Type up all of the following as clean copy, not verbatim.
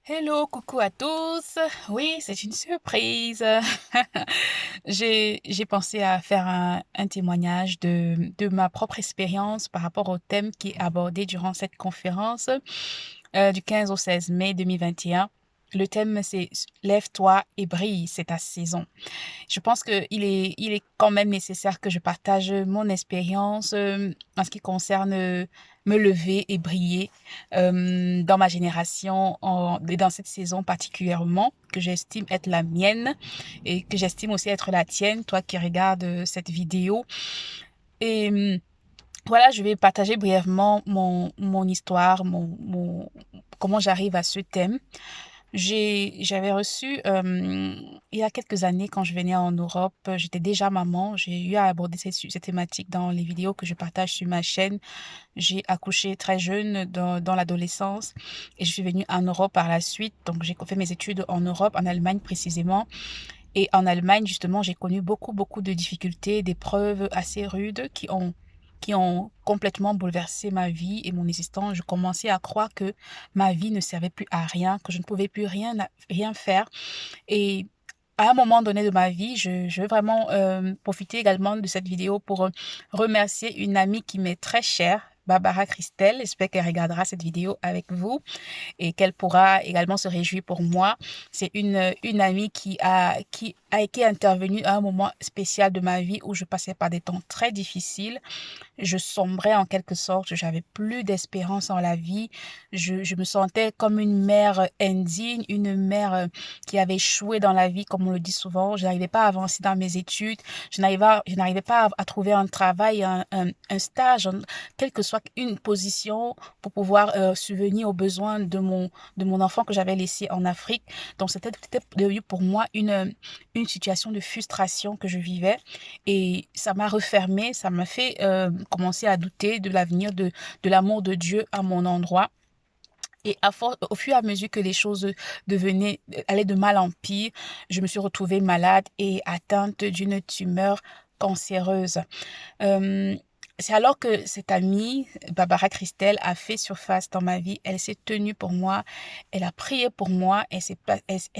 Hello, coucou à tous. Oui, c'est une surprise. J'ai pensé à faire un témoignage de ma propre expérience par rapport au thème qui est abordé durant cette conférence du 15 au 16 mai 2021. Le thème, c'est Lève-toi et brille, c'est ta saison. Je pense qu'il est quand même nécessaire que je partage mon expérience en ce qui concerne me lever et briller dans ma génération et dans cette saison particulièrement que j'estime être la mienne et que j'estime aussi être la tienne, toi qui regardes cette vidéo. Et voilà, je vais partager brièvement mon histoire, comment j'arrive à ce thème. J'avais reçu, il y a quelques années, quand je venais en Europe, j'étais déjà maman. J'ai eu à aborder cette thématique dans les vidéos que je partage sur ma chaîne. J'ai accouché très jeune dans l'adolescence et je suis venue en Europe par la suite. Donc, j'ai fait mes études en Europe, en Allemagne précisément. Et en Allemagne, justement, j'ai connu beaucoup, beaucoup de difficultés, d'épreuves assez rudes qui ont complètement bouleversé ma vie et mon existence. Je commençais à croire que ma vie ne servait plus à rien, que je ne pouvais plus rien faire. Et à un moment donné de ma vie, je veux vraiment profiter également de cette vidéo pour remercier une amie qui m'est très chère, Barbara Christelle. J'espère qu'elle regardera cette vidéo avec vous et qu'elle pourra également se réjouir pour moi. C'est une amie qui a été intervenue à un moment spécial de ma vie où je passais par des temps très difficiles. Je sombrais en quelque sorte, j'avais plus d'espérance en la vie. Je me sentais comme une mère indigne, une mère qui avait échoué dans la vie, comme on le dit souvent. Je n'arrivais pas à avancer dans mes études, je n'arrivais pas à trouver un travail, un stage, quelle que soit une position pour pouvoir subvenir aux besoins de mon enfant que j'avais laissé en Afrique. Donc c'était devenu pour moi une situation de frustration que je vivais. Et ça m'a refermé, ça m'a fait commencer à douter de l'avenir de l'amour de Dieu à mon endroit. Et au fur et à mesure que les choses allaient de mal en pire, je me suis retrouvée malade et atteinte d'une tumeur cancéreuse. Euh, c'est alors que cette amie, Barbara Christelle, a fait surface dans ma vie. Elle s'est tenue pour moi, elle a prié pour moi, elle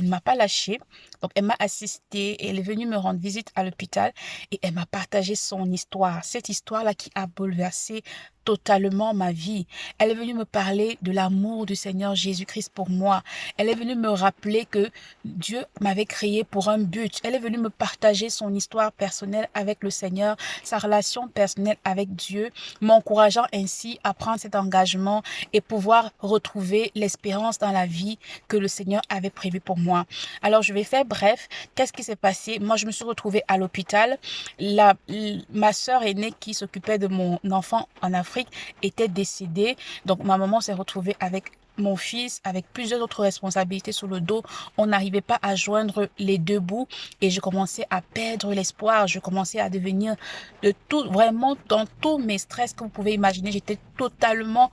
ne m'a pas lâchée. Donc, elle m'a assistée, elle est venue me rendre visite à l'hôpital et elle m'a partagé son histoire. Cette histoire-là qui a bouleversé totalement ma vie. Elle est venue me parler de l'amour du Seigneur Jésus-Christ pour moi. Elle est venue me rappeler que Dieu m'avait créé pour un but. Elle est venue me partager son histoire personnelle avec le Seigneur, sa relation personnelle avec Dieu, m'encourageant ainsi à prendre cet engagement et pouvoir retrouver l'espérance dans la vie que le Seigneur avait prévue pour moi. Alors, je vais faire bref. Qu'est-ce qui s'est passé? Moi, je me suis retrouvée à l'hôpital. Ma sœur aînée qui s'occupait de mon enfant en Afrique était décédée. Donc, ma maman s'est retrouvée avec mon fils, avec plusieurs autres responsabilités sur le dos. On n'arrivait pas à joindre les deux bouts et je commençais à perdre l'espoir. Je commençais à devenir de tout, vraiment dans tous mes stress que vous pouvez imaginer. J'étais totalement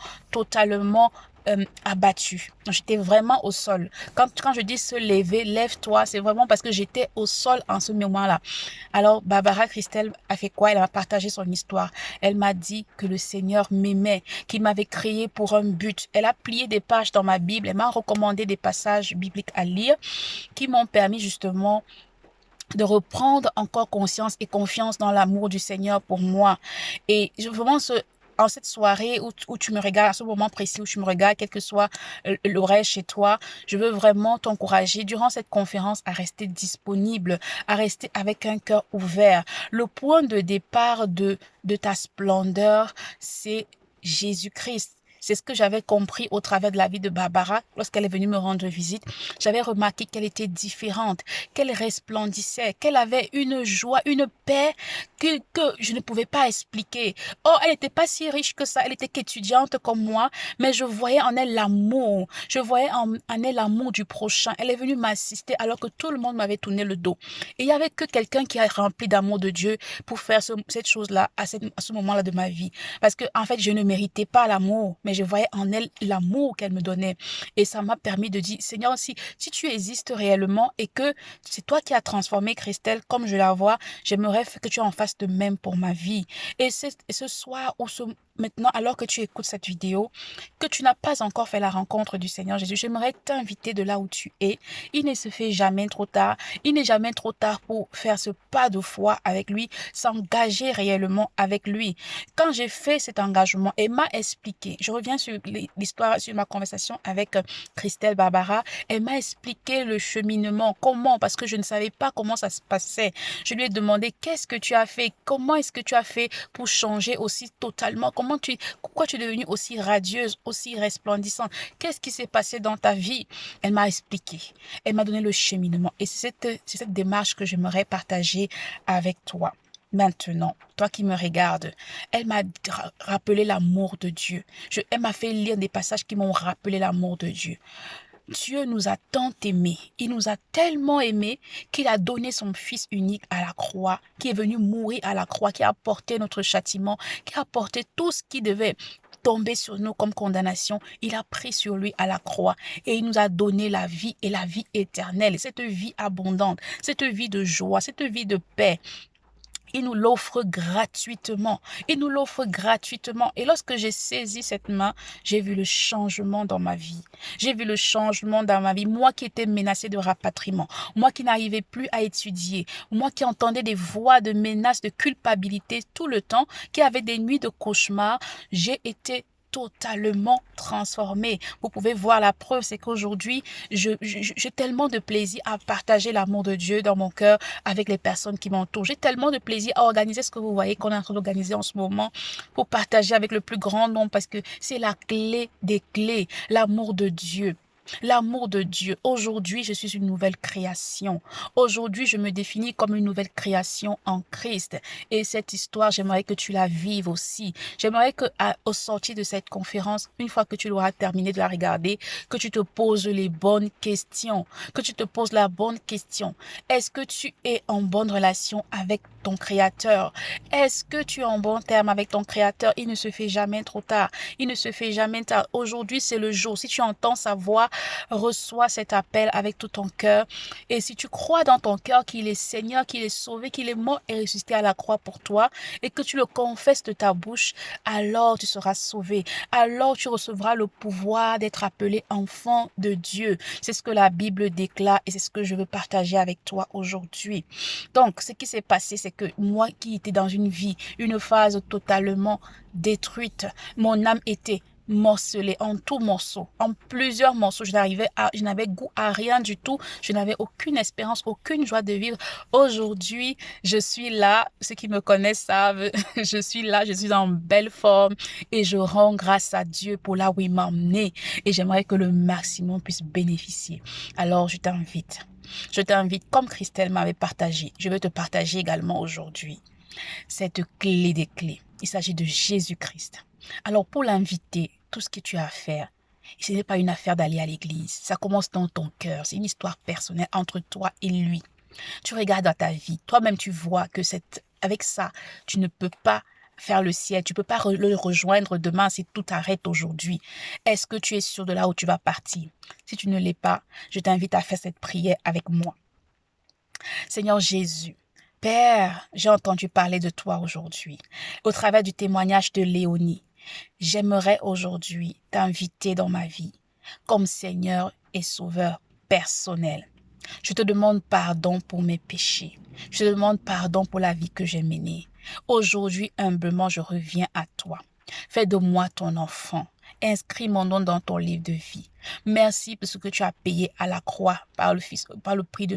abattue. J'étais vraiment au sol. Quand je dis se lever, lève-toi, c'est vraiment parce que j'étais au sol en ce moment-là. Alors, Barbara Christelle a fait quoi? Elle m'a partagé son histoire. Elle m'a dit que le Seigneur m'aimait, qu'il m'avait créé pour un but. Elle a plié des pages dans ma Bible. Elle m'a recommandé des passages bibliques à lire qui m'ont permis justement de reprendre encore conscience et confiance dans l'amour du Seigneur pour moi. Et vraiment, en cette soirée où tu me regardes, à ce moment précis où tu me regardes, quel que soit l'horaire chez toi, je veux vraiment t'encourager durant cette conférence à rester disponible, à rester avec un cœur ouvert. Le point de départ de ta splendeur, c'est Jésus-Christ. C'est ce que j'avais compris au travers de la vie de Barbara lorsqu'elle est venue me rendre visite. J'avais remarqué qu'elle était différente, qu'elle resplendissait, qu'elle avait une joie, une paix que je ne pouvais pas expliquer. Oh, elle n'était pas si riche que ça, elle était qu'étudiante comme moi, mais je voyais en elle l'amour. Je voyais en elle l'amour du prochain. Elle est venue m'assister alors que tout le monde m'avait tourné le dos. Et il n'y avait que quelqu'un qui a rempli d'amour de Dieu pour faire cette chose-là à ce moment-là de ma vie. Parce que, en fait, je ne méritais pas l'amour, mais je voyais en elle l'amour qu'elle me donnait. Et ça m'a permis de dire, Seigneur, si tu existes réellement et que c'est toi qui as transformé Christelle comme je la vois, j'aimerais que tu en fasses de même pour ma vie. Et ce soir maintenant, alors que tu écoutes cette vidéo, que tu n'as pas encore fait la rencontre du Seigneur Jésus, j'aimerais t'inviter de là où tu es. Il ne se fait jamais trop tard. Il n'est jamais trop tard pour faire ce pas de foi avec lui, s'engager réellement avec lui. Quand j'ai fait cet engagement, elle m'a expliqué, je reviens sur l'histoire, sur ma conversation avec Christelle Barbara, elle m'a expliqué le cheminement, comment, parce que je ne savais pas comment ça se passait. Je lui ai demandé, qu'est-ce que tu as fait? Comment est-ce que tu as fait pour changer aussi totalement? Pourquoi tu es devenue aussi radieuse, aussi resplendissante? Qu'est-ce qui s'est passé dans ta vie? Elle m'a expliqué. Elle m'a donné le cheminement. Et c'est cette démarche que j'aimerais partager avec toi. Maintenant, toi qui me regardes, elle m'a rappelé l'amour de Dieu. Elle m'a fait lire des passages qui m'ont rappelé l'amour de Dieu. Dieu nous a tant aimés, il nous a tellement aimés qu'il a donné son Fils unique à la croix, qui est venu mourir à la croix, qui a porté notre châtiment, qui a porté tout ce qui devait tomber sur nous comme condamnation. Il a pris sur lui à la croix et il nous a donné la vie et la vie éternelle, cette vie abondante, cette vie de joie, cette vie de paix. Il nous l'offre gratuitement. Il nous l'offre gratuitement. Et lorsque j'ai saisi cette main, j'ai vu le changement dans ma vie. J'ai vu le changement dans ma vie. Moi qui étais menacée de rapatriement, moi qui n'arrivais plus à étudier, moi qui entendais des voix de menaces, de culpabilité tout le temps, qui avait des nuits de cauchemar, j'ai été totalement transformée. Vous pouvez voir la preuve, c'est qu'aujourd'hui, j'ai tellement de plaisir à partager l'amour de Dieu dans mon cœur avec les personnes qui m'entourent. J'ai tellement de plaisir à organiser ce que vous voyez qu'on est en train d'organiser en ce moment pour partager avec le plus grand nombre parce que c'est la clé des clés, l'amour de Dieu. L'amour de Dieu. Aujourd'hui, je suis une nouvelle création. Aujourd'hui, je me définis comme une nouvelle création en Christ. Et cette histoire, j'aimerais que tu la vives aussi. J'aimerais que, au sortir de cette conférence, une fois que tu l'auras terminé de la regarder, que tu te poses les bonnes questions. Que tu te poses la bonne question. Est-ce que tu es en bonne relation avec ton Créateur? Est-ce que tu es en bon terme avec ton Créateur? Il ne se fait jamais trop tard. Il ne se fait jamais tard. Aujourd'hui, c'est le jour. Si tu entends sa voix, reçois cet appel avec tout ton cœur. Et si tu crois dans ton cœur qu'il est Seigneur, qu'il est sauvé, qu'il est mort et ressuscité à la croix pour toi, et que tu le confesses de ta bouche, alors tu seras sauvé. Alors tu recevras le pouvoir d'être appelé enfant de Dieu. C'est ce que la Bible déclare et c'est ce que je veux partager avec toi aujourd'hui. Donc, ce qui s'est passé, c'est que moi qui étais dans une vie, une phase totalement détruite, mon âme était morcelée en tout morceaux, en plusieurs morceaux. Je n'avais goût à rien du tout. Je n'avais aucune espérance, aucune joie de vivre. Aujourd'hui, je suis là. Ceux qui me connaissent savent, je suis là, je suis en belle forme et je rends grâce à Dieu pour là où il m'a emmené. Et j'aimerais que le maximum puisse bénéficier. Alors, je t'invite, comme Christelle m'avait partagé, je veux te partager également aujourd'hui cette clé des clés. Il s'agit de Jésus-Christ. Alors, pour l'inviter, tout ce que tu as à faire, ce n'est pas une affaire d'aller à l'église. Ça commence dans ton cœur. C'est une histoire personnelle entre toi et lui. Tu regardes dans ta vie. Toi-même, tu vois que avec ça, tu ne peux pas faire le ciel. Tu ne peux pas le rejoindre demain si tout arrête aujourd'hui. Est-ce que tu es sûr de là où tu vas partir? Si tu ne l'es pas, je t'invite à faire cette prière avec moi. Seigneur Jésus, Père, j'ai entendu parler de toi aujourd'hui, au travers du témoignage de Léonie. J'aimerais aujourd'hui t'inviter dans ma vie comme Seigneur et Sauveur personnel. Je te demande pardon pour mes péchés. Je te demande pardon pour la vie que j'ai menée. Aujourd'hui, humblement, je reviens à toi. Fais de moi ton enfant. Inscris mon nom dans ton livre de vie. Merci pour ce que tu as payé à la croix par le prix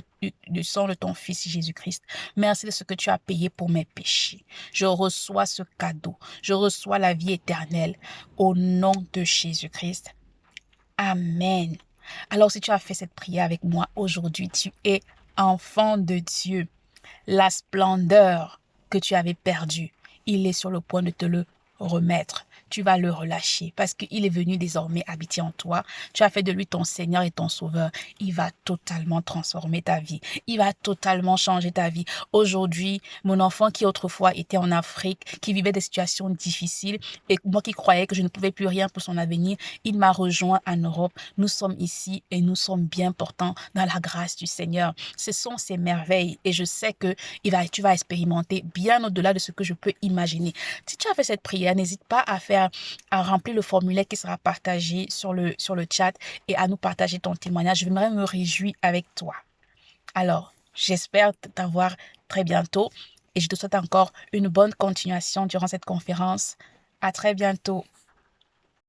du sang de ton Fils Jésus-Christ. Merci de ce que tu as payé pour mes péchés. Je reçois ce cadeau. Je reçois la vie éternelle au nom de Jésus-Christ. Amen. Alors si tu as fait cette prière avec moi aujourd'hui, tu es enfant de Dieu. La splendeur que tu avais perdue, il est sur le point de te le remettre. Tu vas le relâcher parce qu'il est venu désormais habiter en toi. Tu as fait de lui ton Seigneur et ton Sauveur. Il va totalement transformer ta vie. Il va totalement changer ta vie. Aujourd'hui, mon enfant qui autrefois était en Afrique, qui vivait des situations difficiles et moi qui croyais que je ne pouvais plus rien pour son avenir, il m'a rejoint en Europe. Nous sommes ici et nous sommes bien portants dans la grâce du Seigneur. Ce sont ces merveilles et je sais que tu vas expérimenter bien au-delà de ce que je peux imaginer. Si tu as fait cette prière, n'hésite pas à faire à remplir le formulaire qui sera partagé sur le chat et à nous partager ton témoignage. J'aimerais me réjouir avec toi. Alors, j'espère t'avoir très bientôt et je te souhaite encore une bonne continuation durant cette conférence. À très bientôt.